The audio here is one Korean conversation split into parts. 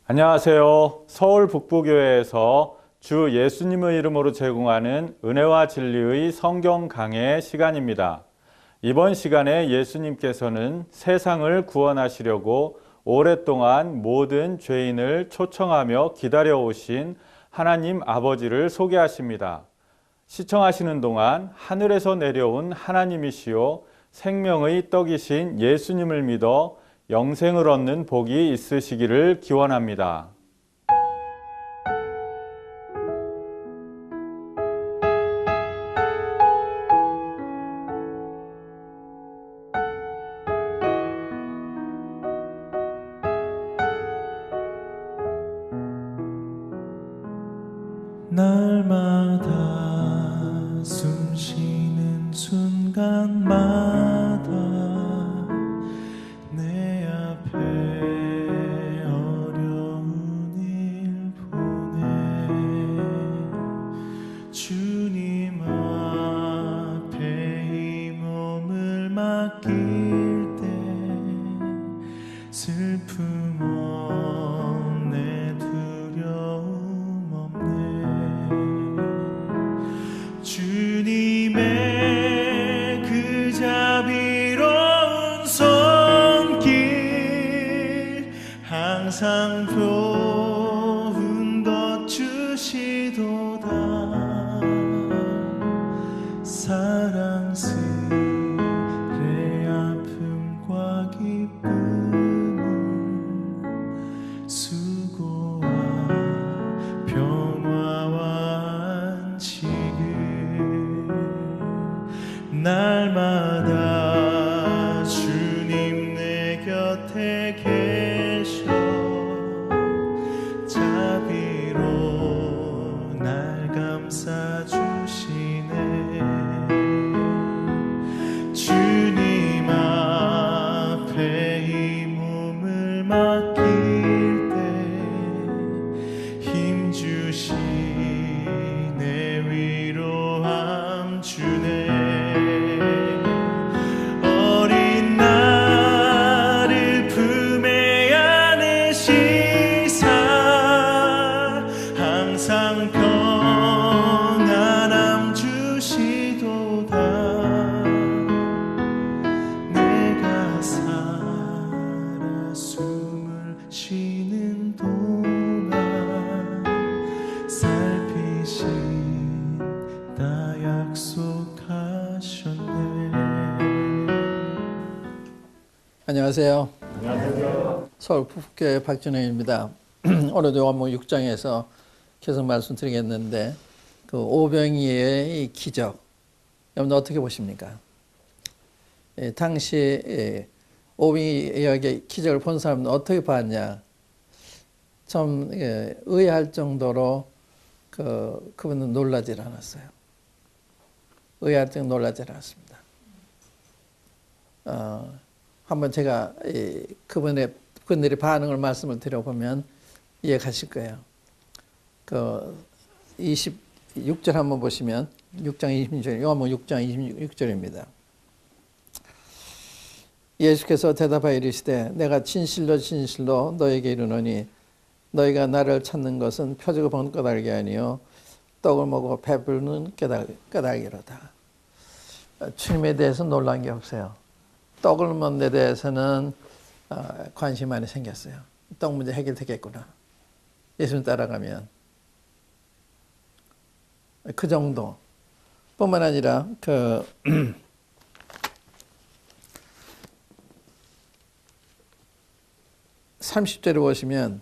안녕하세요. 서울 북부교회에서 주 예수님의 이름으로 제공하는 은혜와 진리의 성경 강해 시간입니다. 이번 시간에 예수님께서는 세상을 구원하시려고 오랫동안 모든 죄인을 초청하며 기다려오신 하나님 아버지를 소개하십니다. 시청하시는 동안 하늘에서 내려온 하나님이시요 생명의 떡이신 예수님을 믿어 영생을 얻는 복이 있으시기를 기원합니다. 날마다 숨 쉬는 순간마다 내 앞에 어려운 일 보내 주님 앞에 이 몸을 맡길 때 슬픔 없네 두려움 없네 주님의 그 자비로운 손길 항상 좋은 것 주시도다 사랑스레 아픔과 기쁨을 수고와 평화와 안식을 날마다 주님 내 곁에 계셔 자비로 날 감싸주시네 주님 앞에 이 몸을 맡길 때 힘주시네 위로함 주네 어린 나를 품에 안으시사 항상 평안함 주시도다 내가 살아 숨을 쉬는 동안 살피신다 약속하셨네. 안녕하세요. 안녕하세요. 서울 북부교회 박준영입니다. 오늘도 요한복음 6장에서 계속 말씀드리겠는데 그 오병이의 기적 여러분 어떻게 보십니까? 당시 오병이에게 기적을 본 사람은 어떻게 봤냐? 좀 의아할 정도로 그분은 놀라질 않았어요. 의아할 정도로 놀라질 않았습니다. 한번 제가 그분들의 반응을 말씀을 드려보면 이해가실 거예요. 26절 한번 보시면 6장 26절, 요한복음 6장 26절입니다. 예수께서 대답하여 이르시되 내가 진실로 진실로 너에게 이르노니 너희가 나를 찾는 것은 표적을 보는 까닭이 아니요 떡을 먹고 배부르는 까닭이로다. 주님에 대해서 놀란 게 없어요. 떡을 먹는 데 대해서는 관심이 많이 생겼어요. 떡 문제 해결되겠구나. 예수님 따라가면. 그 정도. 뿐만 아니라 30절에 보시면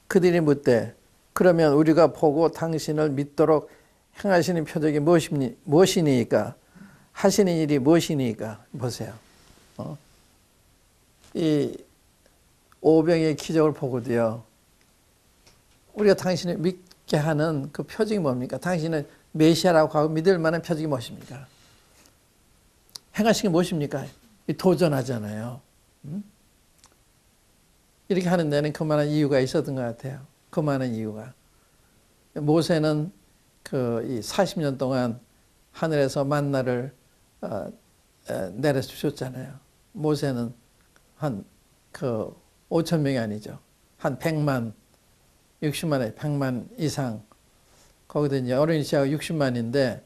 그들이 묻되 그러면 우리가 보고 당신을 믿도록 행하시는 표적이 무엇이니까 하시는 일이 무엇이니까 보세요. 이 오병의 기적을 보고도요. 우리가 당신을 믿게 하는 그 표적이 뭡니까? 당신은 메시아라고 하고 믿을 만한 표적이 무엇입니까? 행하신 게 무엇입니까? 도전하잖아요. 이렇게 하는 데는 그만한 이유가 있었던 것 같아요. 그만한 이유가. 모세는 이 40년 동안 하늘에서 만나를 내려서 주셨잖아요. 모세는 한 5천 명이 아니죠. 한 100만, 60만에 100만 이상. 거기도 이제 어린이 씨하고 60만인데,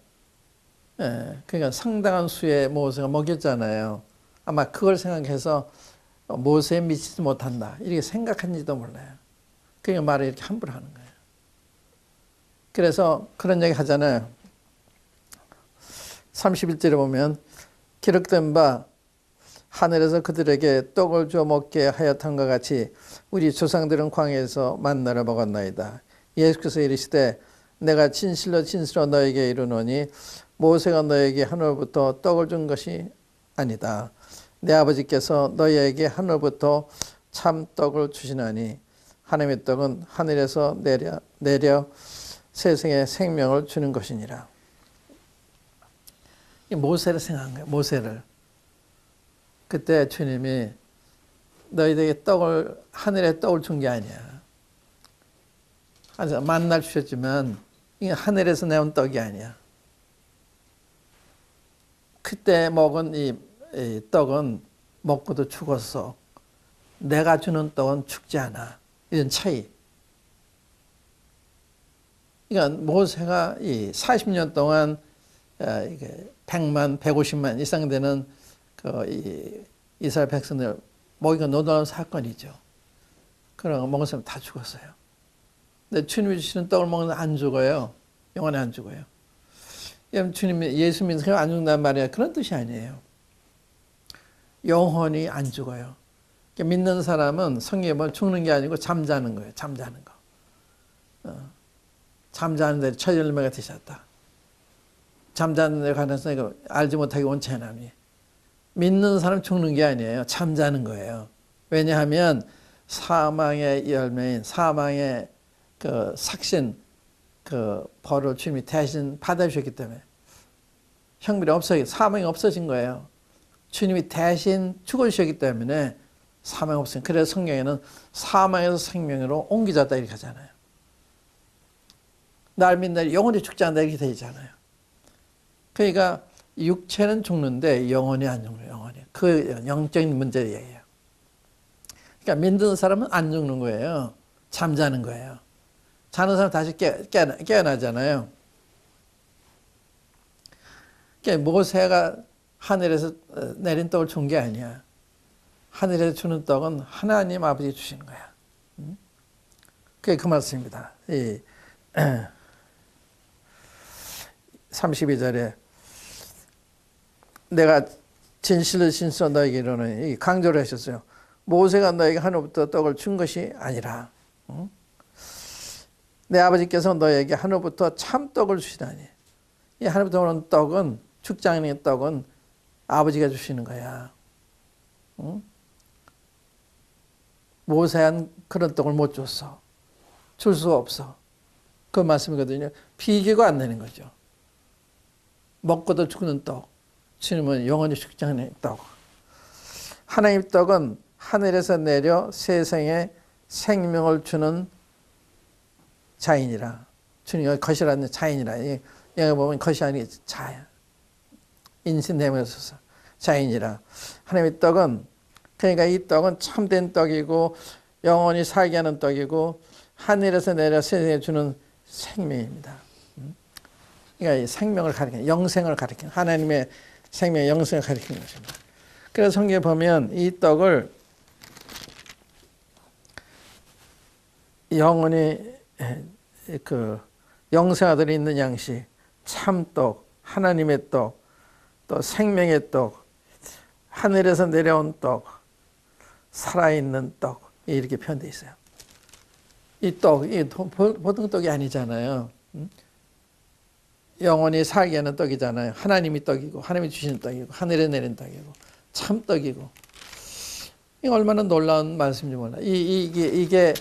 그러니까 상당한 수의 모세가 먹였잖아요. 아마 그걸 생각해서 모세에 미치지 못한다. 이렇게 생각한지도 몰라요. 그러니까 말을 이렇게 함부로 하는 거예요. 그래서 그런 얘기 하잖아요. 31절에 보면 기록된 바 하늘에서 그들에게 떡을 줘 먹게 하였던과 같이 우리 조상들은 광야에서 만나를 먹었나이다. 예수께서 이르시되 내가 진실로 진실로 너에게 이르노니 모세가 너에게 하늘부터 떡을 준 것이 아니다. 내 아버지께서 너희에게 하늘부터 참 떡을 주시나니 하나님의 떡은 하늘에서 내려 세상에 생명을 주는 것이니라. 이 모세를 생각한 거예요. 모세를. 그때 주님이 너희들에게 하늘에 떡을 준 게 아니야. 만나를 주셨지만 이게 하늘에서 내온 떡이 아니야. 그때 먹은 이 떡은 먹고도 죽었어. 내가 주는 떡은 죽지 않아. 이런 차이. 그러니까 모세가 이 40년 동안 100만, 150만 이상 되는 이 이스라엘 백성들 먹이가 놀라운 사건이죠. 그런 거 먹은 사람 다 죽었어요. 근데 주님이 주시는 떡을 먹는 안 죽어요. 영원히 안 죽어요. 주님이 예수 믿는 사람 안 죽는단 말이야. 그런 뜻이 아니에요. 영원히 안 죽어요. 믿는 사람은 성경에 보면 죽는 게 아니고 잠자는 거예요. 잠자는 거. 잠자는 데 처절매가 되셨다. 잠자는 데 관해서 이거 알지 못하게 원체남이. 믿는 사람 죽는 게 아니에요. 잠자는 거예요. 왜냐하면 사망의 열매인 사망의 삭신 벌을 주님이 대신 받아주셨기 때문에 형벌이 사망이 없어진 거예요. 주님이 대신 죽어주셨기 때문에 사망이 없어요. 그래서 성경에는 사망에서 생명으로 옮기졌다 이렇게 하잖아요. 날 믿는 영원히 죽지 않는다 이렇게 되어 있잖아요. 그러니까 육체는 죽는데 영원히 안 죽는 영원히. 그 영적인 문제를 얘기해요. 그러니까 믿는 사람은 안 죽는 거예요. 잠자는 거예요. 자는 사람 다시 깨어나잖아요. 그러니까 모세가 하늘에서 내린 떡을 준 게 아니야. 하늘에서 주는 떡은 하나님 아버지 주시는 거야. 그게 그 말씀입니다. 32절에 내가 진실로 진실로 너에게 이르노니 강조를 하셨어요. 모세가 너에게 하늘부터 떡을 준 것이 아니라 내 아버지께서 너에게 하늘부터 참 떡을 주시다니. 이 하늘부터 오는 떡은 죽지 않는 떡은 아버지가 주시는 거야. 모세는 그런 떡을 못 줬어. 줄 수 없어. 그 말씀이거든요. 비교가 안 되는 거죠. 먹고도 죽는 떡. 주님은 영원히 죽지 않는 떡. 하나님 떡은 하늘에서 내려 세상에 생명을 주는 자인이라. 주님이 것이라는 자인이라. 여기 보면 것이 아니고 자야. 인신대명에서 자인이라. 하나님의 떡은 그러니까 이 떡은 참된 떡이고 영원히 살게 하는 떡이고 하늘에서 내려 세상에 주는 생명입니다. 그러니까 생명을 가리키는 영생을 가리키는 하나님의 생명 영생을 가리키는 것입니다. 그래서 성경에 보면 이 떡을 영원히 영생아들이 있는 양식, 참떡, 하나님의 떡, 또 생명의 떡, 하늘에서 내려온 떡, 살아있는 떡 이렇게 표현되어 있어요. 이 떡이 보통 떡이 아니잖아요. 영원히 살게 하는 떡이잖아요. 하나님이 떡이고 하나님이 주시는 떡이고 하늘에 내린 떡이고 참떡이고. 이게 얼마나 놀라운 말씀인지 몰라요. 이게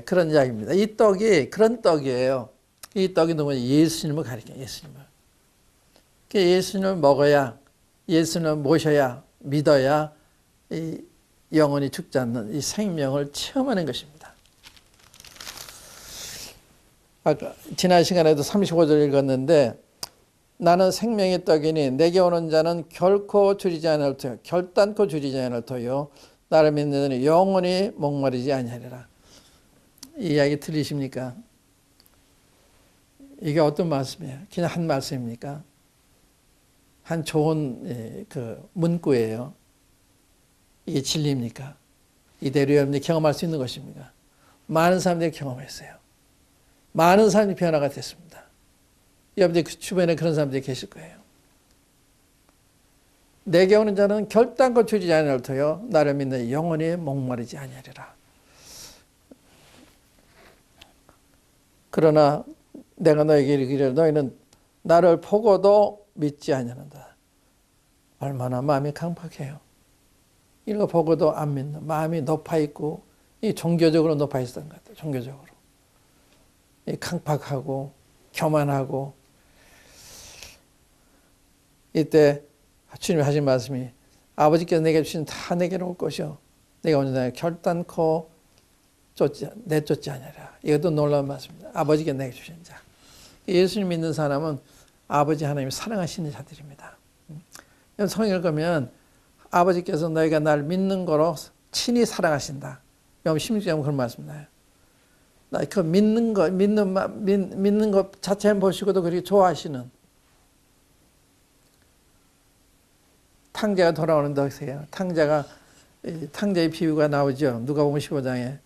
그런 이야기입니다. 이 떡이 그런 떡이에요. 이 떡이 누구냐? 예수님을 가리켜요. 예수님을. 예수님을 먹어야 예수님을 모셔야 믿어야 이 영원히 죽지 않는 이 생명을 체험하는 것입니다. 아까 지난 시간에도 35절 읽었는데 나는 생명의 떡이니 내게 오는 자는 결코 줄이지 않을 터요. 결단코 줄이지 않을 터요. 나를 믿는 자는 영원히 목마르지 아니하리라. 이 이야기 들리십니까? 이게 어떤 말씀이에요? 그냥 한 말씀입니까? 한 좋은 그 문구예요. 이게 진리입니까? 이대로 여러분들이 경험할 수 있는 것입니까? 많은 사람들이 경험했어요. 많은 사람이 변화가 됐습니다. 여러분들 그 주변에 그런 사람들이 계실 거예요. 내게 오는 자는 결단코 줄이지 아니할 터요. 나를 믿는 영원히 목마르지 아니하리라. 그러나 내가 너에게 이르기를 너희는 나를 보고도 믿지 아니하는다. 얼마나 마음이 강팍해요. 이런 거 보고도 안 믿는 마음이 높아 있고 이 종교적으로 높아 있었던 것 같아요. 종교적으로. 이 강팍하고 교만하고 이때 주님이 하신 말씀이 아버지께서 내게 주신 다 내게로 올 것이요. 내가 언제나 결단코 내쫓지 아니하리라. 이것도 놀라운 말씀입니다. 아버지께서 내게 주신 자. 예수님 믿는 사람은 아버지 하나님이 사랑하시는 자들입니다. 성경을 보면 아버지께서 너희가 날 믿는 거로 친히 사랑하신다. 여러분 16장 그런 말씀 나요. 그 믿는 것 자체만 보시고도 그렇게 좋아하시는 탕자가 돌아오는데 보세요. 탕자의 비유가 나오죠. 누가복음 15장에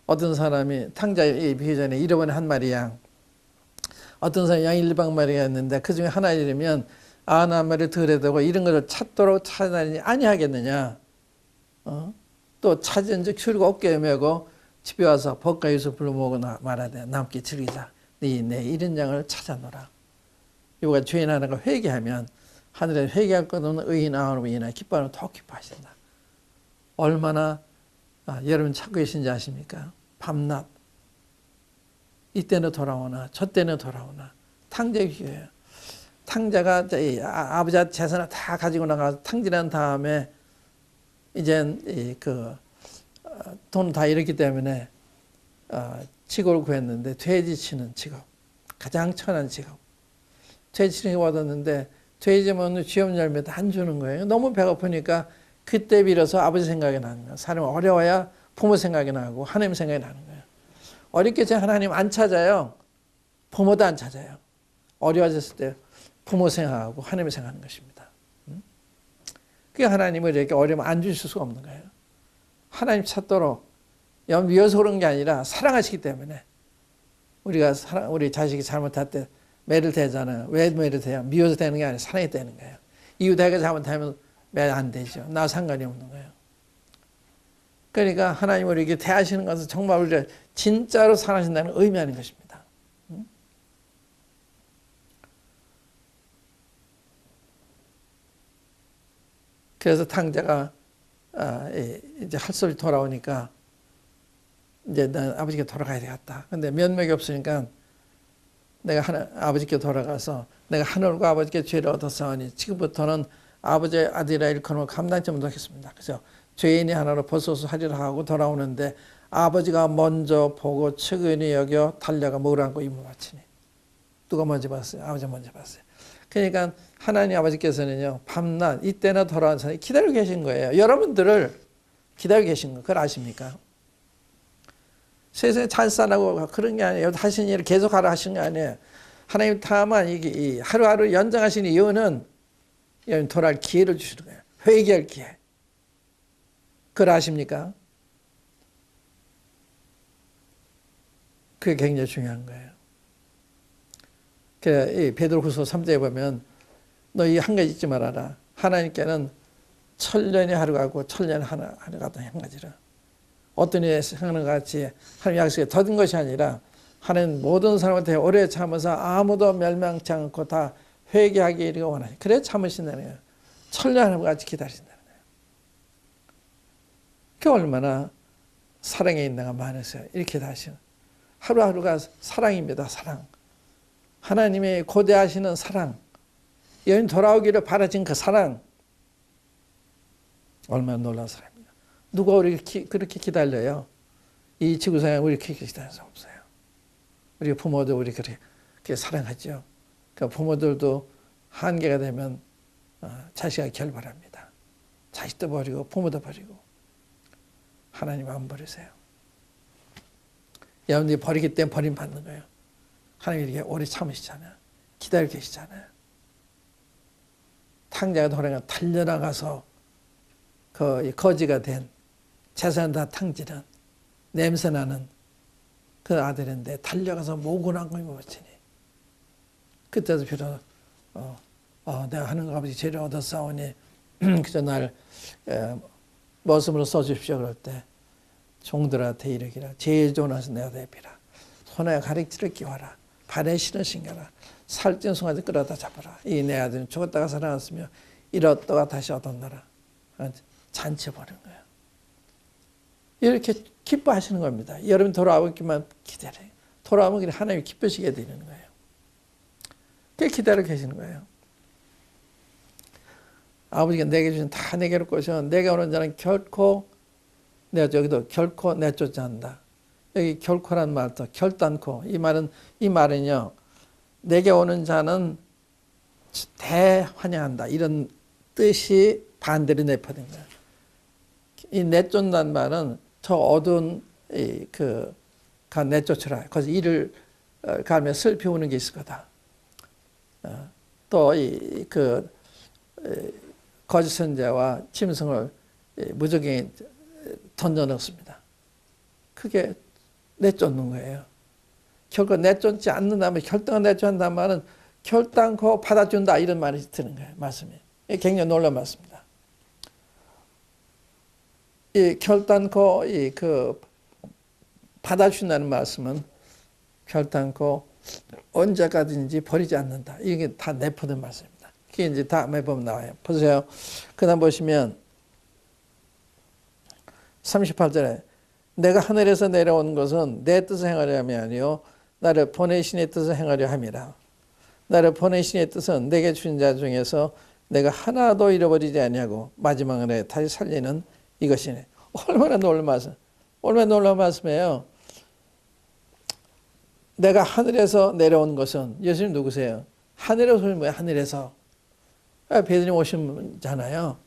어떤 사람이 탕자의 비유 전에 잃어버린 한 마리 양. 어떤 사람이 양이 100마리가 있는데 그 중에 하나 잃으면 한 마리 덜에 두고 이런 것을 찾도록 찾아다니지 아니하겠느냐. 또 찾은 즉 줄이고 어깨에 메고 집에 와서 벗가에서 불러모으고 말하되 남께 즐기자. 내 잃은 양을 찾아노라. 이거가 죄인 하나가 회개하면 하늘에 회개할 것 없는 의인 아우로 인하여 기뻐하는 더 기뻐하신다. 얼마나 여러분 찾고 계신지 아십니까? 밤낮 이때는 돌아오나 저때는 돌아오나 탕자의 기회예요. 탕자가 아버지 재산을 다 가지고 나가서 탕진한 다음에 이젠 돈 다 잃었기 때문에 직업을 구했는데 돼지 치는 직업, 가장 천한 직업. 돼지 치는 거 얻었는데 돼지 먹는 쥐업 열매도 안 주는 거예요. 너무 배고프니까 그때 빌어서 아버지 생각이 나는 거예요. 사람이 어려워야 부모 생각이 나고 하나님 생각이 나는 거예요. 어렵게 제 하나님 안 찾아요. 부모도 안 찾아요. 어려워졌을 때 부모 생각하고 하나님 생각하는 것입니다. 그게 하나님을 이렇게 어려우면 안 주실 수가 없는 거예요. 하나님 찾도록 미워서 그런 게 아니라 사랑하시기 때문에 우리 자식이 잘못할 때 매를 대잖아요. 왜 매를 대요? 미워서 되는 게 아니라 사랑이 되는 거예요. 이웃에게 잘못하면 매 안 되죠. 나 상관이 없는 거예요. 그러니까 하나님 우리에게 대하시는 것은 정말 우리를 진짜로 사랑하신다는 의미하는 것입니다. 그래서 탕자가 이제 할 소리 돌아오니까 이제 난 아버지께 돌아가야 되겠다. 근데 면목이 없으니까 내가 아버지께 돌아가서 내가 하늘과 아버지께 죄를 얻었사오니 지금부터는 아버지의 아들이라 일컬음을 감당치 못하겠습니다. 그래서 죄인이 하나로 버섯을 하리라 하고 돌아오는데 아버지가 먼저 보고 측은히 여겨 달려가 목을 안고 입을 바치니. 누가 먼저 봤어요? 아버지가 먼저 봤어요. 그러니까 하나님 아버지께서는요 밤낮 이때나 돌아온 사람이 기다리고 계신 거예요. 여러분들을 기다리고 계신 거 그걸 아십니까? 세상에 찬산하고 그런 게 아니에요. 하신 일을 계속하라 하신 게 아니에요. 하나님 다만 이 하루하루 연장하시는 이유는 돌아갈 기회를 주시는 거예요. 회개할 기회. 그걸 아십니까? 그게 굉장히 중요한 거예요. 이 베드로후서 3장에 보면 너희 한 가지 잊지 말아라. 하나님께는 천년의 하루가 있고 천년의 하루가 또 한 가지라. 어떤 일에 하는 것 같이 하나님 약속에 더딘 것이 아니라 하나님 모든 사람한테 오래 참아서 아무도 멸망치 않고 다 회개하기를 원하니 그래 참으신다는 거예요. 천년 하루가 같이 기다리신다는 거예요. 그 얼마나 사랑에 있나가 많으세요. 이렇게 다시는 하루하루가 사랑입니다. 사랑. 하나님의 고대하시는 사랑. 여인 돌아오기를 바라진 그 사랑. 얼마나 놀라운 사랑입니다. 누가 우리 그렇게 기다려요? 이 지구상에 우리 그렇게 기다릴 수 없어요. 우리 부모도 우리 그렇게 사랑하죠. 그러니까 부모들도 한계가 되면 자식을 결발합니다. 자식도 버리고 부모도 버리고. 하나님 안 버리세요. 여러분들이 버리기 때문에 버림받는 거예요. 하나님이 이렇게 오래 참으시잖아요. 기다리고 계시잖아요. 탕자가 돌아가 달려나가서 그 거지가 된 재산 다 탕지는 냄새나는 그 아들인데 달려가서 목을 안고 입어치니 그때도 비로소 내가 하는 아버지 죄를 얻었사오니 그저 날 머슴으로 써주십시오. 그럴 때 종들한테 이르기라 제일 좋은 것은 내가 대비라 손에 가리키를 끼워라 발에 신을 신겨라 살찐 송아지 끌어다 잡아라 이 내 아들은 죽었다가 살아났으며 잃었다가 다시 얻었노라 잔치 보는 거예요. 이렇게 기뻐하시는 겁니다. 여러분 돌아오기만 기다려요. 돌아오면 그냥 하나님이 기쁘시게 되는 거예요. 그렇게 기다리고 계시는 거예요. 아버지가 내게 주신 다 내게로 꼬셔 내게 오는 자는 결코 내가 저기도 결코 내쫓지 않는다. 여기 결코란 말도 결단코 이 말은요 내게 오는 자는 대환영한다 이런 뜻이 반대로 내포된 거예요. 이 내쫓는다는 말은 저 어두운 가 내쫓으라. 거기서 이를 가면 슬피 우는 게 있을 거다. 또 거짓 선자와 짐승을 무적에 던져 넣습니다. 그게 내쫓는 거예요. 결코 내쫓지 않는다면 결단을 내쫓는다는 말은 결단코 받아준다 이런 말이 드는 거예요. 말씀이. 굉장히 놀라운 말씀입니다. 이 결단코 받아준다는 말씀은 결단코 언제까지인지 버리지 않는다. 이게 다 내포된 말씀입니다. 그게 이제 다음에 보면 나와요. 보세요. 그 다음 보시면 38절에 내가 하늘에서 내려온 것은 내 뜻을 행하려 함이 아니요 나를 보내신 이의 뜻을 행하려 함이라. 나를 보내신 이의 뜻은 내게 주신 자 중에서 내가 하나도 잃어버리지 아니하고 마지막에 다시 살리는 이것이네. 얼마나 놀라운 말씀. 얼마나 놀라운 말씀이에요. 내가 하늘에서 내려온 것은 예수님 누구세요? 하늘에서 오신 뭐예요? 하늘에서. 베드님 오신잖아요.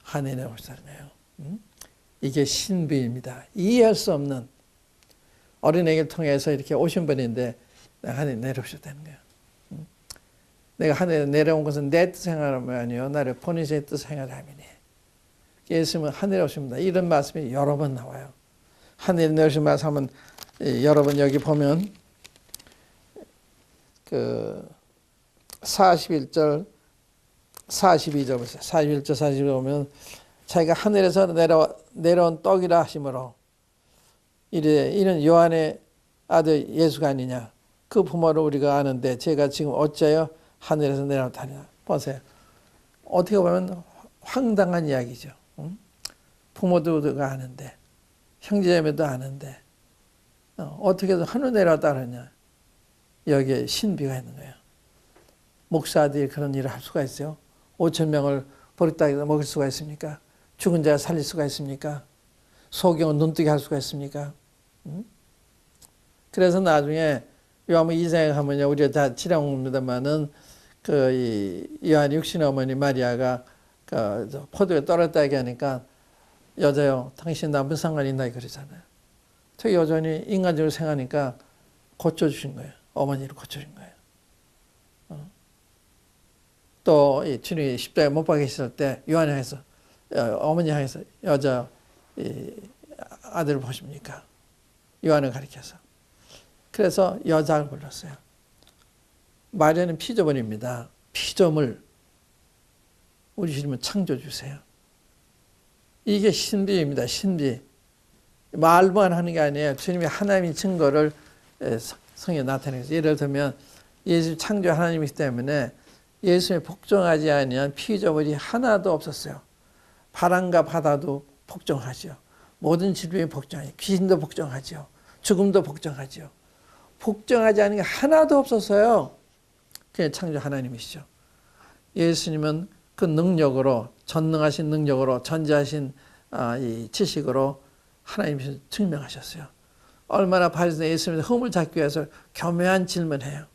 하늘에 오신 사람이에요. 이게 신비입니다. 이해할 수 없는 어린애를 통해서 이렇게 오신 분인데 내가 하늘에 내려오셨다는 거예요. 내가 하늘에 내려온 것은 내 뜻을 행하려면 아니요 나를 보내신 뜻을 행하려 함이니. 예수님은 하늘에 오십니다. 이런 말씀이 여러 번 나와요. 하늘에 내려오신 말씀은 여러분 여기 보면 41절 42절 보세요. 41절 42절 보면 자기가 하늘에서 내려온 떡이라 하심으로 이는 요한의 아들 예수가 아니냐. 그 부모를 우리가 아는데 제가 지금 어찌하여 하늘에서 내려오다냐. 보세요. 어떻게 보면 황당한 이야기죠. 부모들도 아는데 형제자매도 아는데 어떻게 해서 하늘 내려왔다 그러냐. 여기에 신비가 있는 거예요. 목사들이 그런 일을 할 수가 있어요. 5,000명을 보리떡에다 먹일 수가 있습니까? 죽은 자를 살릴 수가 있습니까? 소경은 눈뜨게 할 수가 있습니까? 그래서 나중에 요한복음 2장에 가면요, 우리가 다 지나옵니다만은 요한 육신의 어머니 마리아가 포도에 떨었다 얘기하니까 여자요, 당신 나 무슨 상관이 있나 그러잖아요. 저 여전히 인간적으로 생각하니까 고쳐주신 거예요. 어머니를 고쳐준 거예요. 또 주님이 십자가에 못 박히실 때 요한이 향해서 어머니 향해서 여자 아들을 보십니까? 요한을 가리켜서. 그래서 여자를 불렀어요. 마리아는 피조물입니다. 피조물. 우리 주님은 창조주세요. 이게 신비입니다. 신비. 말만 하는 게 아니에요. 주님이 하나님의 증거를 성경에 나타내서 예를 들면 예수 창조 하나님이기 때문에 예수에 복종하지 아니한 피조물이 하나도 없었어요. 바람과 바다도 복종하죠. 모든 질병이 복종하죠. 귀신도 복종하죠. 죽음도 복종하죠. 복종하지 않은 게 하나도 없었어요. 그게 창조 하나님이시죠. 예수님은 그 능력으로 전능하신 능력으로 전지하신 이 지식으로 하나님이 증명하셨어요. 얼마나 바리새인이 예수님의 흠을 잡기 위해서 교묘한 질문해요.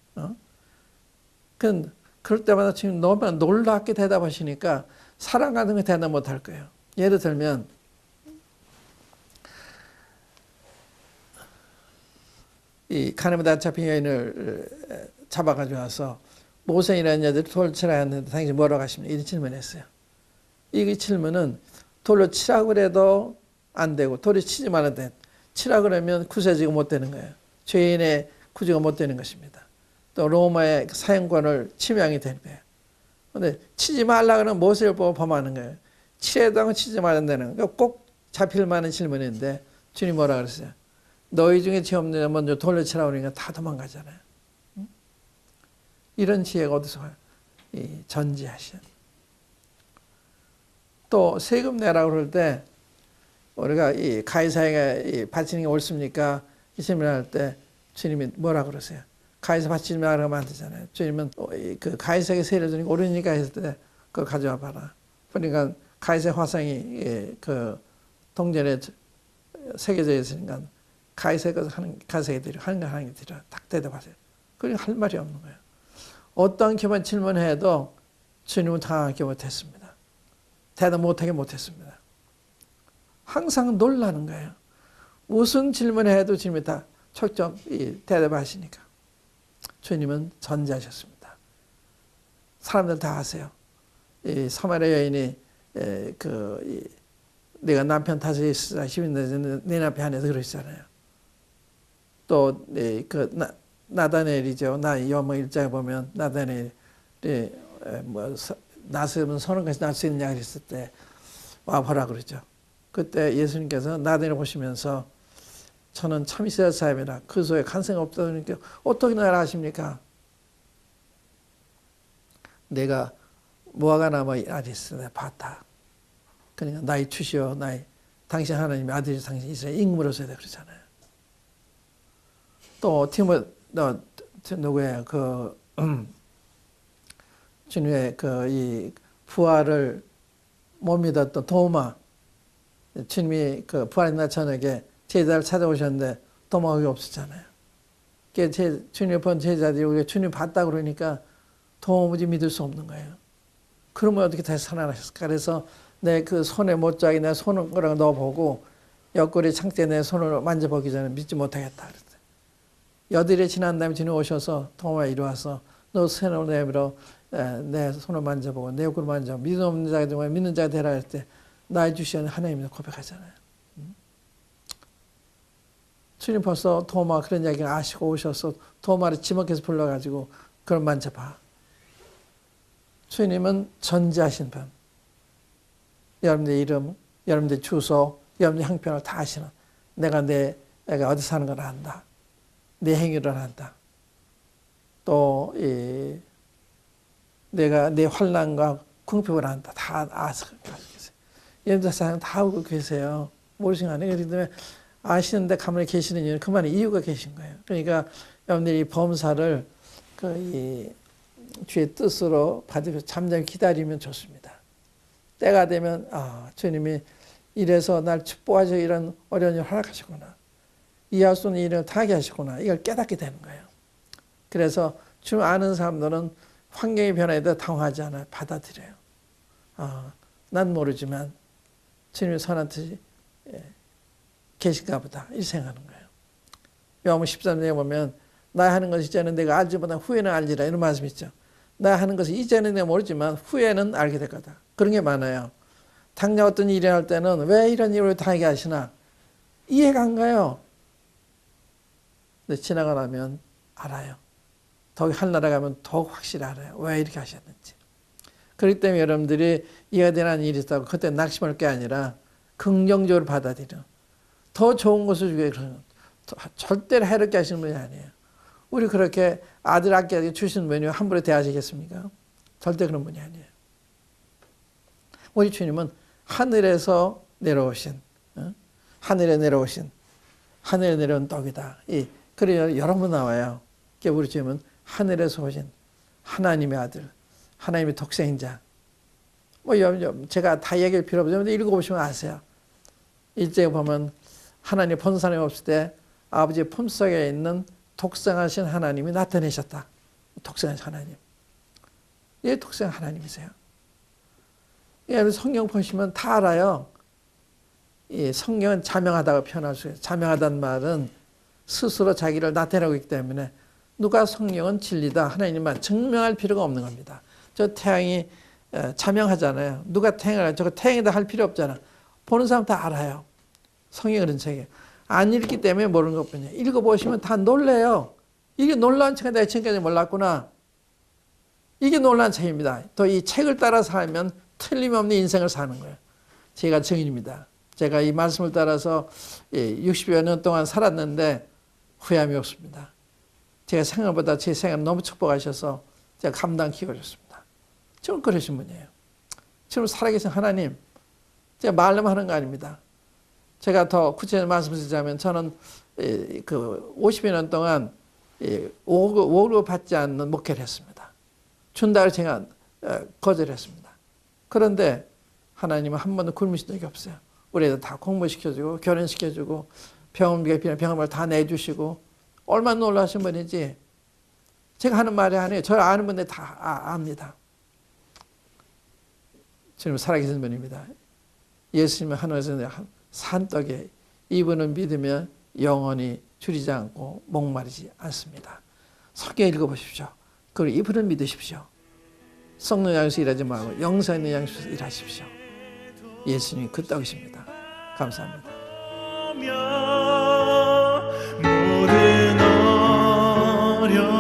그럴 때마다 지금 너무 놀랍게 대답하시니까 사람 같은 거 대답 못할 거예요. 예를 들면 이 가늠에다 잡힌 여인을 잡아가지고 와서 모세이라는 여자를 돌 치라 했는데 당신이 뭐라고 하십니까? 이런 질문했어요. 이 질문은 돌로 치라고 해도 안 되고 돌이 치지 말아도 치라 그러면 구세주가 못 되는 거예요. 죄인의 구주가 못 되는 것입니다. 또 로마의 사형권을 침해하게 되는 거예요. 그런데 치지 말라 그러면 모세를 보고 범하는 거예요. 치래도 하고 치지 말아야 꼭 잡힐 만한 질문인데 주님 뭐라 그랬어요? 너희 중에 죄 없는 자 먼저 돌로 치라고 그러니까 다 도망가잖아요. 이런 지혜가 어디서 와요? 전지하신. 또 세금 내라고 그럴 때 우리가 이 가이사에게 바치는 게 옳습니까? 이 질문할 때 주님이 뭐라 그러세요? 가이사 바치지 말라고 하면 안 되잖아요. 주님은 그 가이사에게 세를 주니까 옳으니까 했을 때 그걸 가져와 봐라. 그러니까 가이사 화상이 그 동전에 새겨져 있으니까 가이사의 것을 가이사에게 드려, 하는 거 하나님께 드려. 딱 대답하세요. 그러니까 할 말이 없는 거예요. 어떠한 기만 질문해도 주님은 당하게 못했습니다. 대답 못하게 못했습니다. 항상 놀라는 거예요. 무슨 질문해도 주님이 다 척척 대답하시니까. 주님은 전지하셨습니다. 사람들 다 아세요. 이 사마리아 여인이 내가 남편 탓을 있으라 10년 내 남편 안에서 그러시잖아요. 또 나다넬이죠. 여모 일장에 보면 나다넬이 나서면 서는 것이 날 수 있느냐 그랬을 때 와보라 그러죠. 그때 예수님께서 나다넬을 보시면서 저는 참 이스라엘 사람이라 그 소에 간생이 없다 그러니까 어떻게 나라 하십니까? 내가 무화과 나무 아리스 내가 봤다. 그러니까 나의 주시오 나의 당신 하나님의 아들이 당신 이스라엘 임금으로서 해야 그러잖아요. 또 누구예요? 주님의 이 부활을 못 믿었던 도마. 주님이 부활의 날 저녁에 제자를 찾아오셨는데 도마가 없었잖아요. 주님을 본 제자들이 우리가 주님 봤다 그러니까 도무지 믿을 수 없는 거예요. 그러면 어떻게 다시 살아나셨을까? 그래서 내 그 손에 못자기 내 손가락을 넣어보고 옆구리 창자에 내 손을 만져보기 전에 믿지 못하겠다 그랬어요. 여드레 지난 다음에 주님 오셔서 도마 이리 와서 너 손을 내밀어 내 손을 만져보고 내 옆구리 만져보고 믿음 없는 자가 되고 믿는 자가 되라 할 때 나의 주시는 하나님을 고백하잖아요. 주님 벌써 도마 그런 이야기를 아시고 오셔서 도마를 지목해서 불러가지고 그걸 만져봐. 주님은 전지하신 분. 여러분들 이름, 여러분들 주소, 여러분들 형편을 다 아시는 내가 어디 사는 걸 안다. 내 행위를 안다. 또 내가 내 환난과 궁핍을 안다. 다 아서 계세요. 여러분들 사람 다 알고 계세요. 모르시는 거 아니에요. 그렇기 때문에 아시는데 가만히 계시는 이유는 그만한 이유가 계신 거예요. 그러니까 여러분들이 범사를 주의 뜻으로 받으면서 잠잠히 기다리면 좋습니다. 때가 되면 주님이 이래서 날 축복하셔 이런 어려운 일을 허락하시구나. 이해할 수 없는 일을 다 하게 하시구나. 이걸 깨닫게 되는 거예요. 그래서 주님 아는 사람들은 환경이 변해도 당황하지 않아요. 받아들여요. 난 모르지만 주님의 선한 뜻이 계신가 보다. 이렇게 생각하는 거예요. 요한복음 13장에 보면 나 하는 것이 이제는 내가 알지보다 후에는 알리라 이런 말씀 있죠. 나 하는 것이 이제는 내가 모르지만 후에는 알게 될 거다. 그런 게 많아요. 당장 어떤 일이 할 때는 왜 이런 일을 당하게 하시나 이해가 안 가요. 근데 지나가 나면 알아요. 더 하늘나라 가면 더욱 확실히 알아요. 왜 이렇게 하셨는지. 그렇기 때문에 여러분들이 이해가 되는 일이 있다고 그때 낙심할 게 아니라 긍정적으로 받아들여. 더 좋은 것을 주게 그러는 절대로 해롭게 하시는 분이 아니에요. 우리 그렇게 아들 아끼게 주시는 분이 함부로 대하시겠습니까? 절대 그런 분이 아니에요. 우리 주님은 하늘에서 내려오신 하늘에 내려온 떡이다. 그래요. 여러 번 나와요. 우리 주님은 하늘에서 오신 하나님의 아들, 하나님의 독생자. 제가 다 얘기할 필요 없어요. 읽어보시면 아세요. 일제에 보면 하나님 본 사람이 없을 때 아버지 품속에 있는 독생하신 하나님이 나타내셨다. 독생하신 하나님. 예, 독생한 하나님이세요. 예, 성경 보시면 다 알아요. 이 성경은 자명하다고 표현할 수 있어요. 자명하다는 말은 스스로 자기를 나타내고 있기 때문에 누가 성경은 진리다 하나님만 증명할 필요가 없는 겁니다. 저 태양이 자명하잖아요. 누가 태양을 저거 태양이다 할 필요 없잖아. 보는 사람 다 알아요. 성경은 그런 책이에요. 안 읽기 때문에 모르는 것뿐이에요. 읽어보시면 다 놀래요. 이게 놀라운 책은 내가 지금까지 몰랐구나. 이게 놀라운 책입니다. 또 이 책을 따라 살면 틀림없는 인생을 사는 거예요. 제가 증인입니다. 제가 이 말씀을 따라서 60여 년 동안 살았는데 후회함이 없습니다. 제가 생각보다 제 생각 너무 축복하셔서 제가 감당하기 어렵습니다. 저는 그러신 분이에요. 지금 살아계신 하나님, 제가 말로만 하는 거 아닙니다. 제가 더 구체적으로 말씀드리자면 저는 그 50여 년 동안 월급 받지 않는 목회를 했습니다. 준다고 제가 거절했습니다. 그런데 하나님은 한 번도 굶으신 적이 없어요. 우리 애들 다 공부시켜주고 결혼시켜주고 병원비가 필요한 병원비를 다 내주시고 얼마나 놀라신 분인지 제가 하는 말이 아니에요. 저를 아는 분들 다 압니다. 주님 살아계신 분입니다. 예수님은 하늘에서 산떡에 이분은 믿으면 영원히 줄이지 않고 목마르지 않습니다. 성경 읽어보십시오. 그리고 이분을 믿으십시오. 썩는 양식에서 일하지 말고 영생 있는 양식에서 일하십시오. 예수님이 그 떡이십니다. 감사합니다. 모든 어려움